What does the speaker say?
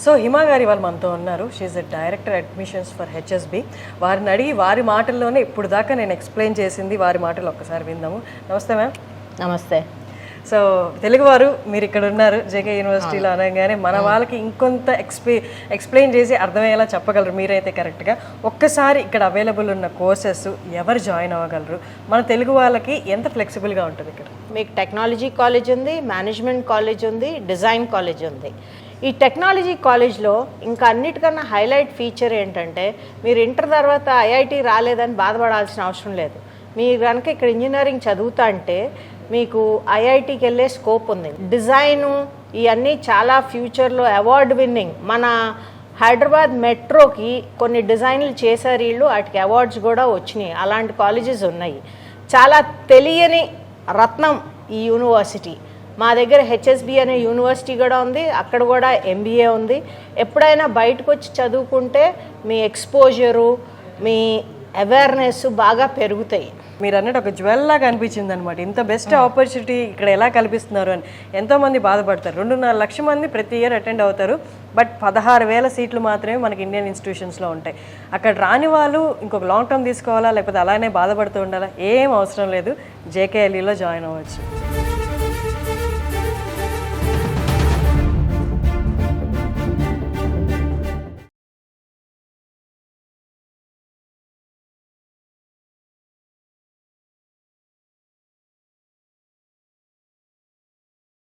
So Hima గారు వాళ్ళు మనతో ఉన్నారు. She the director admissions for HSB. వారిని అడిగి వారి మాటల్లోనే ఇప్పుడు దాకా నేను ఎక్స్ప్లెయిన్ చేసింది వారి మాటలు ఒక్కసారి విందాము. నమస్తే మ్యామ్. నమస్తే. సో తెలుగువారు మీరు ఇక్కడ ఉన్నారు జేకే యూనివర్సిటీలో అనగానే మన వాళ్ళకి ఇంకొంత ఎక్స్ప్లెయిన్ చేసి అర్థమయ్యేలా చెప్పగలరు మీరైతే కరెక్ట్గా. ఒక్కసారి ఇక్కడ అవైలబుల్ ఉన్న కోర్సెస్ ఎవరు జాయిన్ అవ్వగలరు, మన తెలుగు వాళ్ళకి ఎంత ఫ్లెక్సిబుల్గా ఉంటుంది ఇక్కడ? మీకు టెక్నాలజీ కాలేజ్ ఉంది, మేనేజ్మెంట్ కాలేజ్ ఉంది, డిజైన్ కాలేజ్ ఉంది. ఈ టెక్నాలజీ కాలేజ్లో ఇంకా అన్నిటికన్నా హైలైట్ ఫీచర్ ఏంటంటే మీరు ఇంటర్ తర్వాత ఐఐటి రాలేదని బాధపడాల్సిన అవసరం లేదు. మీరు కనుక ఇక్కడ ఇంజనీరింగ్ చదువుతా అంటే మీకు ఐఐటికి వెళ్ళే స్కోప్ ఉంది. డిజైను ఇవన్నీ చాలా ఫ్యూచర్లో అవార్డు విన్నింగ్. మన హైదరాబాద్ మెట్రోకి కొన్ని డిజైన్లు చేశారు వీళ్ళు, వాటికి అవార్డ్స్ కూడా వచ్చినాయి. అలాంటి కాలేజెస్ ఉన్నాయి. చాలా తెలియని రత్నం ఈ యూనివర్సిటీ. మా దగ్గర హెచ్ఎస్బి అనే యూనివర్సిటీ కూడా ఉంది, అక్కడ కూడా ఎంబీఏ ఉంది. ఎప్పుడైనా బయటకు వచ్చి చదువుకుంటే మీ ఎక్స్పోజరు, మీ అవేర్నెస్ బాగా పెరుగుతాయి. మీరు అన్నట్టు ఒక జ్యువెల్ లాగా అనిపించింది అనమాట. ఇంత బెస్ట్ ఆపర్చునిటీ ఇక్కడ ఎలా కల్పిస్తున్నారు అని ఎంతోమంది బాధపడతారు. 2.5 లక్షల మంది ప్రతి ఇయర్ అటెండ్ అవుతారు, బట్ 16,000 సీట్లు మాత్రమే మనకి ఇండియన్ ఇన్స్టిట్యూషన్స్లో ఉంటాయి. అక్కడ రాని వాళ్ళు ఇంకొక లాంగ్ టర్మ్ తీసుకోవాలా లేకపోతే అలానే బాధపడుతూ ఉండాలా? ఏం అవసరం లేదు, జేకేఎల్ఈలో జాయిన్ అవ్వచ్చు.